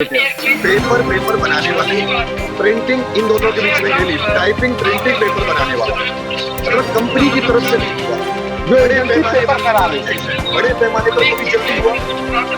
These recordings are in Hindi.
पेपर पेपर बनाने वाले, प्रिंटिंग इन दोनों के बीच में नहीं ली, टाइपिंग प्रिंटिंग पेपर बनाने वाला मतलब कंपनी की तरफ से नहीं हुआ। बड़े पैमाने पर कभी जल्दी हुआ,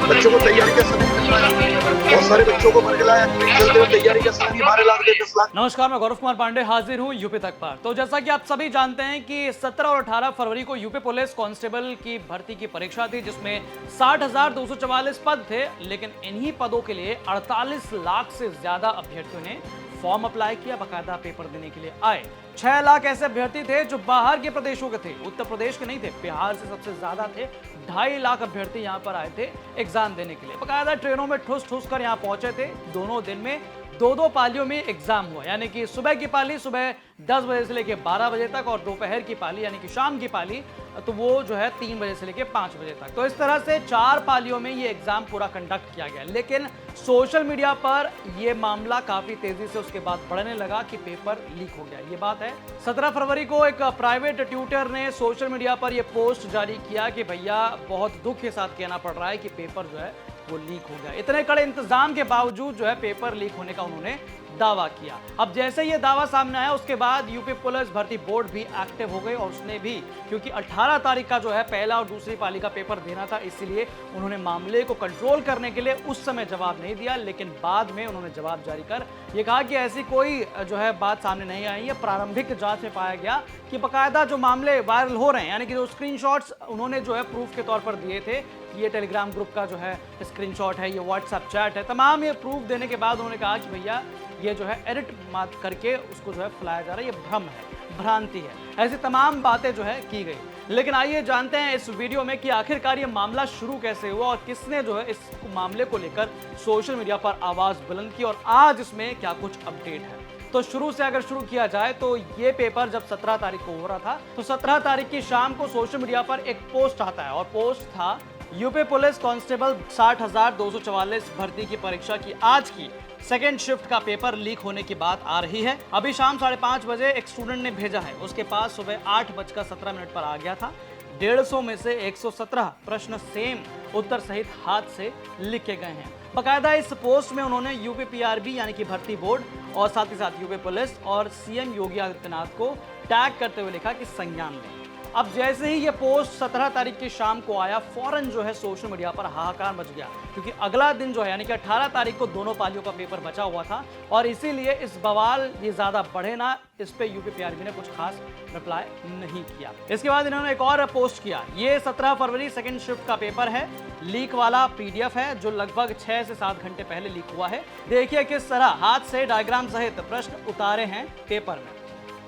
बच्चों को तैयारी का समय मिल पाया, बहुत सारे बच्चों को मरगलाया, चलते हुए तैयारी का समय 12 लाख 10 लाख। नमस्कार, मैं गौरव कुमार पांडे हाजिर हूं यूपी तक पर। तो जैसा कि आप सभी जानते हैं कि 17 और 18 फरवरी को यूपी पुलिस कांस्टेबल की भर्ती की परीक्षा थी, जिसमें 60,244 पद थे, लेकिन इन्हीं पदों के लिए 48 लाख से ज्यादा अभ्यर्थियों ने फॉर्म अप्लाई किया, बाकायदा पेपर देने के लिए आए। 6 लाख ऐसे अभ्यर्थी थे जो बाहर के प्रदेशों के थे, उत्तर प्रदेश के नहीं थे, बिहार से सबसे ज्यादा थे। 2.5 लाख अभ्यर्थी यहाँ पर आए थे एग्जाम देने के लिए। बाकायदा ट्रेनों में ठुस ठुस कर यहाँ पहुंचे थे। दोनों दिन में दो पालियों में एग्जाम हुआ, यानी कि सुबह की पाली सुबह 10 बजे से लेकर 12 बजे तक, और दोपहर की पाली यानी कि शाम की पाली तो वो जो है 3 बजे से लेकर 5 बजे तक। तो इस तरह से 4 पालियों में ये एग्जाम पूरा कंडक्ट किया गया। लेकिन सोशल मीडिया पर ये मामला काफी तेजी से उसके बाद बढ़ने लगा कि पेपर लीक हो गया। ये बात है 17 फरवरी को एक प्राइवेट ट्यूटर ने सोशल मीडिया पर यह पोस्ट जारी किया कि भैया बहुत दुख के साथ कहना पड़ रहा है कि पेपर जो है वो लीक हो गया। इतने कड़े इंतजाम के बावजूद जो है पेपर लीक होने का उन्होंने दावा किया। अब जैसे ये दावा सामने आया उसके बाद यूपी पुलिस भर्ती बोर्ड भी एक्टिव हो गई, और उसने भी, क्योंकि 18 तारीख का जो है पहला और दूसरी पाली का पेपर देना था, इसलिए उन्होंने मामले को कंट्रोल करने के लिए उस समय जवाब नहीं दिया। लेकिन बाद में उन्होंने जवाब जारी कर ये कहा कि ऐसी कोई जो है बात सामने नहीं आई है। प्रारंभिक जांच में पाया गया कि बाकायदा जो मामले वायरल हो रहे हैं, यानी कि जो स्क्रीनशॉट्स उन्होंने जो है प्रूफ के तौर पर दिए थे, ये टेलीग्राम ग्रुप का जो है स्क्रीनशॉट है, ये व्हाट्सएप चैट है, तमाम ये प्रूफ देने के बाद उन्होंने कहा कि भैया ये जो है एडिट मात करके उसको जो है फैलाया जा रहा है, ये भ्रम है, भ्रांति है। ऐसी तमाम बातें जो है की गई। लेकिन आइए जानते हैं इस वीडियो में कि आखिरकार ये मामला शुरू कैसे हुआ और किसने जो है इस मामले को लेकर सोशल मीडिया पर आवाज बुलंद की, और आज इसमें क्या कुछ अपडेट है। तो शुरू से अगर शुरू किया जाए तो ये पेपर जब 17 तारीख को हो रहा था, तो 17 तारीख की शाम को सोशल मीडिया पर एक पोस्ट आता है, और पोस्ट था यूपी पुलिस कांस्टेबल 60,244 भर्ती की परीक्षा की आज की सेकेंड शिफ्ट का पेपर लीक होने की बात आ रही है। अभी शाम 5:30 बजे एक स्टूडेंट ने भेजा है, उसके पास सुबह 8:17 पर आ गया था। 150 में से 117 प्रश्न सेम उत्तर सहित हाथ से लिखे गए हैं। बाकायदा इस पोस्ट में उन्होंने यूपी पीआरबी यानी कि भर्ती बोर्ड और साथ ही साथ यूपी पुलिस और सीएम योगी आदित्यनाथ को टैग करते हुए लिखा कि संज्ञान लें। अब जैसे ही ये पोस्ट 17 तारीख की शाम को आया, फौरन जो है सोशल मीडिया पर हाहाकार मच गया, क्योंकि अगला दिन जो है यानी कि 18 तारीख को दोनों पालियों का पेपर बचा हुआ था, और इसीलिए इस बवाल ये ज्यादा बढ़े ना, इस पे यूपी पीआरबी ने कुछ खास रिप्लाई नहीं किया। इसके बाद इन्होंने एक और पोस्ट किया। ये 17 फरवरी सेकेंड शिफ्ट का पेपर है, लीक वाला पीडीएफ है जो लगभग 6 से 7 घंटे पहले लीक हुआ है। देखिए किस तरह हाथ से डायग्राम सहित प्रश्न उतारे हैं पेपर में।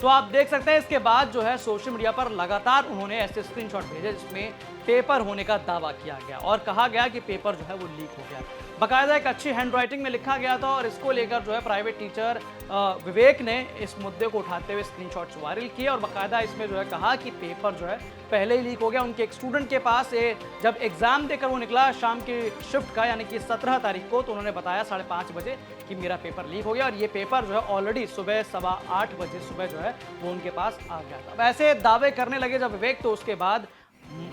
तो आप देख सकते हैं इसके बाद जो है सोशल मीडिया पर लगातार उन्होंने ऐसे स्क्रीनशॉट भेजे जिसमें पेपर होने का दावा किया गया और कहा गया कि पेपर जो है वो लीक हो गया। बाकायदा एक अच्छी हैंडराइटिंग में लिखा गया था, और इसको लेकर जो है प्राइवेट टीचर विवेक ने इस मुद्दे को उठाते हुए स्क्रीनशॉट्स वायरल किए, और बाकायदा इसमें जो है कहा कि पेपर जो है पहले ही लीक हो गया। उनके एक स्टूडेंट के पास जब एग्जाम देकर वो निकला शाम की शिफ्ट का यानी कि 17 तारीख को, तो उन्होंने बताया 5:30 बजे कि मेरा पेपर लीक हो गया, और ये पेपर जो है ऑलरेडी सुबह 8:15 बजे सुबह जो है वो उनके पास आ गया था। वैसे दावे करने लगे जब विवेक, तो उसके बाद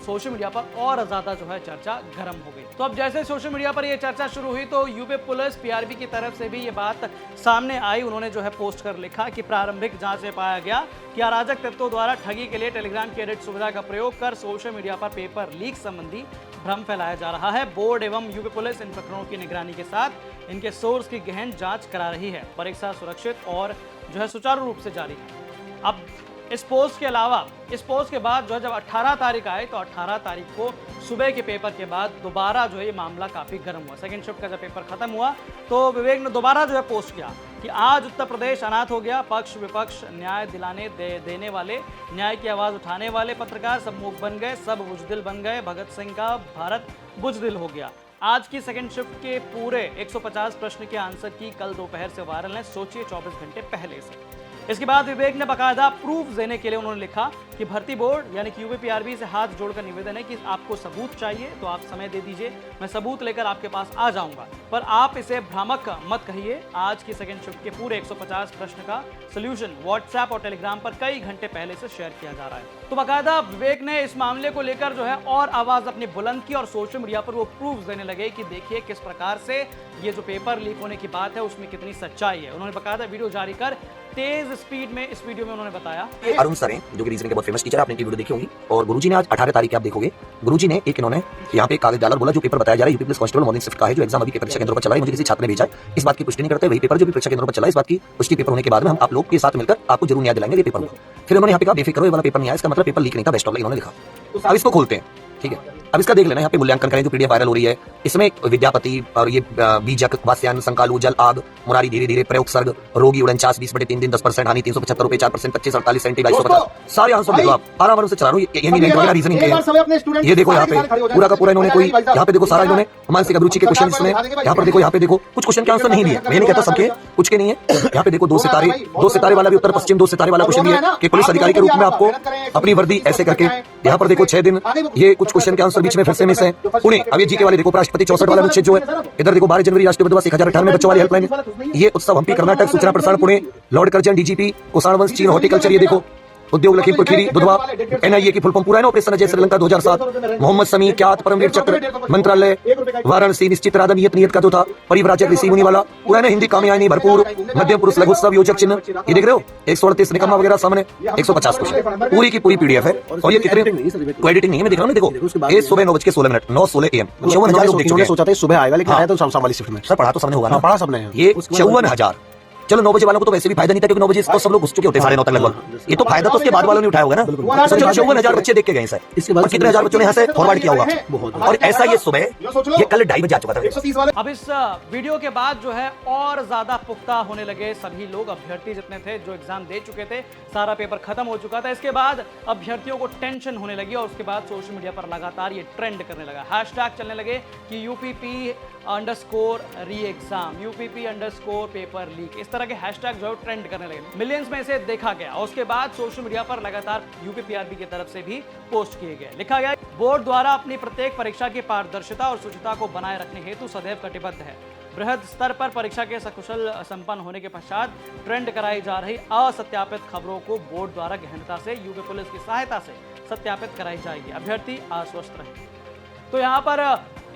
सोशल मीडिया पर और ज्यादा जो है चर्चा गर्म हो गई। तो अब जैसे सोशल मीडिया पर ये चर्चा शुरू हुई तो यूपी पुलिस पीआरबी की तरफ से भी ये बात सामने आई। उन्होंने जो है पोस्ट कर लिखा कि प्रारंभिक जांच में पाया गया कि अराजक तत्वों द्वारा ठगी के लिए टेलीग्राम की एडिट सुविधा का प्रयोग कर सोशल मीडिया पर पेपर लीक संबंधी भ्रम फैलाया जा रहा है। बोर्ड एवं यूपी पुलिस इन प्रकरणों की निगरानी के साथ इनके सोर्स की गहन जांच करा रही है। परीक्षा सुरक्षित और जो है सुचारू रूप से जारी है। अब इस पोस्ट के अलावा इस पोस्ट के बाद जो है जब 18 तारीख आए, तो 18 तारीख को सुबह के पेपर के बाद दोबारा जो है ये मामला काफ़ी गर्म हुआ। सेकेंड शिफ्ट का जब पेपर खत्म हुआ तो विवेक ने दोबारा जो है पोस्ट किया कि आज उत्तर प्रदेश अनाथ हो गया, पक्ष विपक्ष न्याय दिलाने देने वाले, न्याय की आवाज़ उठाने वाले पत्रकार सब मूक बन गए, सब बुजदिल बन गए, भगत सिंह का भारत बुजदिल हो गया। आज की सेकेंड शिफ्ट के पूरे 150 प्रश्न के आंसर की कल दोपहर से वायरल है, सोचिए 24 घंटे पहले से। इसके बाद विवेक ने बकायदा प्रूफ देने के लिए उन्होंने लिखा कि भर्ती बोर्ड यानी कि यूपीपीआरबी से हाथ जोड़कर निवेदन है कि आपको सबूत चाहिए तो आप समय दे दीजिए, मैं सबूत लेकर आपके पास आ जाऊंगा, पर आप इसे भ्रामक मत कहिए। आज की सेकंड शिफ्ट के पूरे 150 प्रश्न का सोल्यूशन व्हाट्सएप और टेलीग्राम पर कई घंटे पहले से शेयर किया जा रहा है। तो बकायदा विवेक ने इस मामले को लेकर जो है और आवाज अपनी बुलंद की और सोशल मीडिया पर वो प्रूफ देने लगे कि देखिए किस प्रकार से ये जो पेपर लीक होने की बात है उसमें कितनी सच्चाई है। उन्होंने बकायदा वीडियो जारी कर तेज स्पीड में इस वीडियो में उन्होंने बताया। अरुण सर हैं जो कि रीजनिंग के बहुत फेमस टीचर है, आपने इनकी वीडियो देखी होगी। और गुरुजी ने आज 18 तारीख आप देखोगे, गुरुजी ने इन्होंने यहाँ पे कागज डाला और बोला जो पेपर बताया जा रहा है UP police constable morning shift का है, जो एग्जाम अभी के परीक्षा केंद्रों पर चला है, मुझे किसी छात्र ने भेजा है, इस बात की पुष्टि नहीं करते, वही पेपर जो भी परीक्षा केंद्रों पर चला है, इस बात की पुष्टि पेपर होने के बाद में हम आप लोग के साथ मिलकर आपको जरूर न्याय दिलाएंगे ये पेपर होगा। फिर उन्होंने यहाँ पे कहा बेफिक्र हो, ये वाला पेपर नहीं आया, इसका मतलब पेपर लीक नहीं था, बेस्ट ऑफ लक इन्होंने लिखा। अब इसको खोलते हैं, ठीक है, अब इसका देख लेना, यहाँ पे मूल्यांकन करें जो पीडीएफ वायरल हो रही है, इसमें विद्यापति और ये बीजक वास्यान संकालू जल आग मुरारी धीरे धीरे प्रयोग सर्ग रोगी 49 20/3 दिन 10% हानि 375 रुपए 4% 25 48 सेंटी 2250 सारे आंसर देखो आप आराम से चला रहा हूँ। ये नहीं वगैरह रीजनिंग के ये देखो यहाँ पे पूरा का पूरा इन्होंने कोई यहाँ पे देखो सारा इन्होंने मानसिक अभिरुचि के क्वेश्चन इसमें यहाँ पे देखो कुछ क्वेश्चन के आंसर नहीं दिए, मैं नहीं कहता सबके कुछ के नहीं है। यहाँ पे देखो दो सितारे वाला भी उत्तर पश्चिम 2 सितारे वाला क्वेश्चन दिया कि पुलिस अधिकारी के रूप में आपको अपनी वर्दी ऐसे करके यहाँ पर देखो 6 दिन, ये कुछ क्वेश्चन के आंसर बीच में फिर से मिस है। पुणे अब ये जीके वाले देखो राष्ट्रपति 64 वाला अनुच्छेद जो है, इधर देखो 12 जनवरी राष्ट्रीय दिवस 1098 बच्चों वाली हेल्पलाइन, ये उत्सव हम्पी कर्नाटक सूचना प्रसारण पुणे लॉर्ड कर्जन डीजीपी कोसाण वंश चीन हॉर्टिकल्चर, ये देखो उद्योग लखीमपुर खीरी दुधवा एनआईए की फुल फॉर्म पूरा है ना, ऑपरेशन अजय श्रीलंका 2007 मोहम्मद समी ख्यात परमवीर चक्र मंत्रालय वाराणसी निश्चित राधा नियत का जो था परिव्राजक ऋषि मुनि वाला पूरा है, हिंदी कामयानी भरपूर मध्य पुरुष लघुत्सव योजक चिन्ह, ये देख रहे हो 138 निकम्मा वगैरह सामने 150 क्वेश्चन पूरी की पूरी पीडीएफ है। और ये कितने कोई एडिटिंग नहीं है, मैं देख रहा हूँ, देखो ये सुबह 9:16 9:16 AM 54,000 सोचा था सुबह आएगा, लेकिन आया तो शाम वाली शिफ्ट में। सर पढ़ा तो सबने होगा ना, पढ़ा सबने, ये 54,000। चलो 9 बजे वालों को तो वैसे भी फायदा नहीं था क्योंकि 9 बजे इसको सब लोग घुस चुके होते 9:30 तक लगभग, ये तो फायदा तो उसके बाद वालों ने उठाया होगा ना। 54,000 बच्चे देख के गए सर, इसके बाद कितने हजार बच्चों ने यहाँ से फॉरवर्ड किया होगा, और ऐसा ये सुबह ये कल 2:30 बजे आ चुका था। अब इस वीडियो के बाद जो है और ज्यादा पुख्ता होने लगे सभी लोग, अभ्यर्थी जितने थे जो एग्जाम दे चुके थे, सारा पेपर खत्म हो चुका था। इसके बाद अभ्यर्थियों को टेंशन होने लगी और उसके बाद सोशल मीडिया पर लगातार ये ट्रेंड करने लगा, हैशटैग चलने लगे कि UPP_री एग्जाम, UPP_पेपर लीक, इस तरह के हैशटैग जो है ट्रेंड करने लगे, मिलियंस में इसे देखा गया। और उसके बाद सोशल मीडिया पर लगातार यूपीपीआरबी की तरफ से भी पोस्ट किए गए, लिखा गया बोर्ड द्वारा अपनी प्रत्येक परीक्षा की पारदर्शिता और शुचिता को बनाए रखने हेतु सदैव कटिबद्ध है। बृहद स्तर पर परीक्षा के सकुशल संपन्न होने के पश्चात ट्रेंड कराई जा रही असत्यापित खबरों को बोर्ड द्वारा गहनता से यूपी पुलिस की सहायता से सत्यापित कराई जाएगी, अभ्यर्थी आश्वस्त रहे। तो यहाँ पर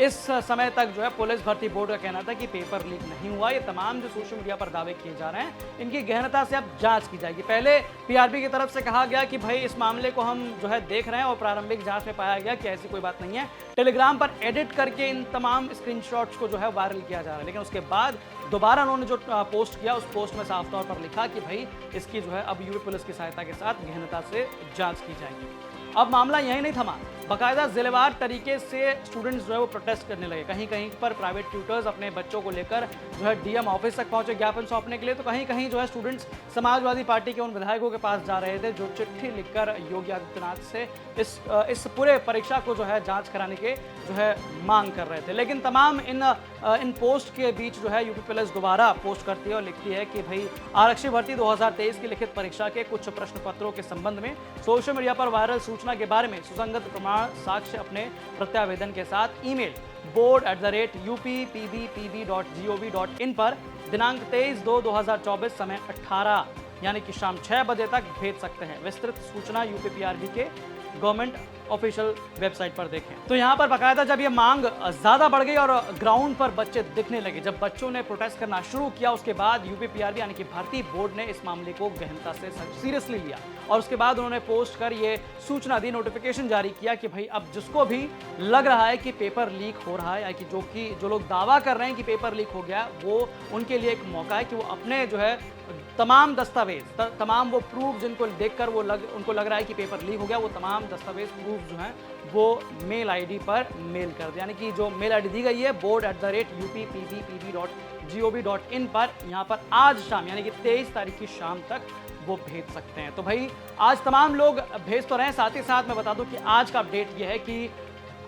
इस समय तक जो है पुलिस भर्ती बोर्ड का कहना था कि पेपर लीक नहीं हुआ। ये तमाम जो सोशल मीडिया पर दावे किए जा रहे हैं इनकी गहनता से अब जांच की जाएगी। पहले पीआरबी की तरफ से कहा गया कि भाई इस मामले को हम जो है देख रहे हैं और प्रारंभिक जांच में पाया गया कि ऐसी कोई बात नहीं है। टेलीग्राम पर एडिट करके इन तमाम स्क्रीनशॉट्स को जो है वायरल किया जा रहा है, लेकिन उसके बाद दोबारा उन्होंने जो पोस्ट किया उस पोस्ट में साफ तौर पर लिखा कि भाई इसकी जो है अब यूपी पुलिस की सहायता के साथ गहनता से जाँच की जाएगी। अब मामला यही नहीं थमा, बाकायदा जिलेवार तरीके से स्टूडेंट्स जो है वो प्रोटेस्ट करने लगे। कहीं कहीं पर प्राइवेट ट्यूटर्स अपने बच्चों को लेकर जो है डीएम ऑफिस तक पहुंचे ज्ञापन सौंपने के लिए, तो कहीं कहीं जो है स्टूडेंट्स समाजवादी पार्टी के उन विधायकों के पास जा रहे थे जो चिट्ठी लिखकर योगी आदित्यनाथ से इस पूरे परीक्षा को जो है जांच कराने के जो है मांग कर रहे थे। लेकिन तमाम इन पोस्ट के बीच जो है यूपी पुलिस दोबारा पोस्ट करती है और लिखती है कि भाई आरक्षी भर्ती 2023 की लिखित परीक्षा के कुछ प्रश्न पत्रों के संबंध में सोशल मीडिया पर वायरल सूचना के बारे में सुसंगत प्रमाण साक्ष्य अपने प्रत्यावेदन के साथ ईमेल board@uppbb.gov.in पर दिनांक 23/2/2024 समय 18 यानी कि शाम 6 बजे तक भेज सकते हैं। विस्तृत सूचना यूपीपीआरबी के गवर्नमेंट ऑफिशियल वेबसाइट पर देखें। तो यहाँ पर बाकायदा जब ये मांग ज्यादा बढ़ गई और ग्राउंड पर बच्चे दिखने लगे, जब बच्चों ने प्रोटेस्ट करना शुरू किया, उसके बाद यूपीपीआरबी यानी कि भर्ती बोर्ड ने इस मामले को गहनता से सीरियसली लिया और उसके बाद उन्होंने पोस्ट कर ये सूचना दी, नोटिफिकेशन जारी किया कि भाई अब जिसको भी लग रहा है कि पेपर लीक हो रहा है या कि जो लोग दावा कर रहे हैं कि पेपर लीक हो गया, वो उनके लिए एक मौका है कि वो अपने जो है तमाम दस्तावेज तमाम वो प्रूफ जिनको देखकर उनको लग रहा है कि पेपर लीक हो गया, वो तमाम दस्तावेज प्रूफ जो हैं वो मेल आईडी पर मेल कर दे, यानी कि जो मेल आईडी दी गई है board@uppbb.gov.in पर, यहाँ पर आज शाम यानी कि 23 तारीख की शाम तक वो भेज सकते हैं। तो भाई आज तमाम लोग भेज तो रहे हैं, साथ ही साथ मैं बता दूं कि आज का अपडेट ये है कि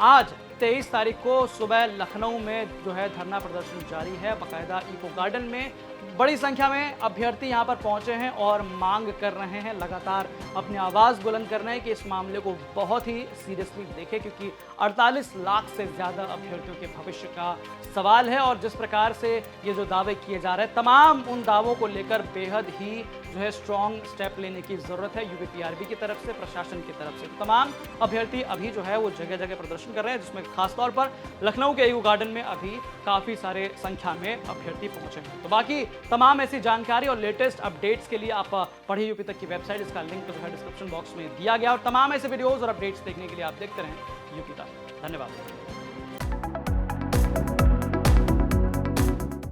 आज 23 तारीख को सुबह लखनऊ में जो है धरना प्रदर्शन जारी है। बाकायदा इको गार्डन में बड़ी संख्या में अभ्यर्थी यहां पर पहुंचे हैं और मांग कर रहे हैं, लगातार अपनी आवाज़ बुलंद कर रहे हैं कि इस मामले को बहुत ही सीरियसली देखें, क्योंकि 48 लाख से ज़्यादा अभ्यर्थियों के भविष्य का सवाल है। और जिस प्रकार से ये जो दावे किए जा रहे हैं, तमाम उन दावों को लेकर बेहद ही जो है स्ट्रॉन्ग स्टेप लेने की ज़रूरत है यूपीपीआरबी की तरफ से, प्रशासन की तरफ से। तमाम अभ्यर्थी अभी जो है वो जगह जगह प्रदर्शन कर रहे हैं, जिसमें खासतौर पर लखनऊ के इको गार्डन में अभी काफ़ी सारे संख्या में अभ्यर्थी पहुंचे हैं। तो बाकी तमाम ऐसी जानकारी और लेटेस्ट अपडेट्स के लिए आप पढ़िए यूपी तक की वेबसाइट, इसका लिंक जो है डिस्क्रिप्शन बॉक्स में दिया गया। और तमाम ऐसे वीडियोज़ और अपडेट्स देखने के लिए आप देखते रहें यूपी तक। धन्यवाद।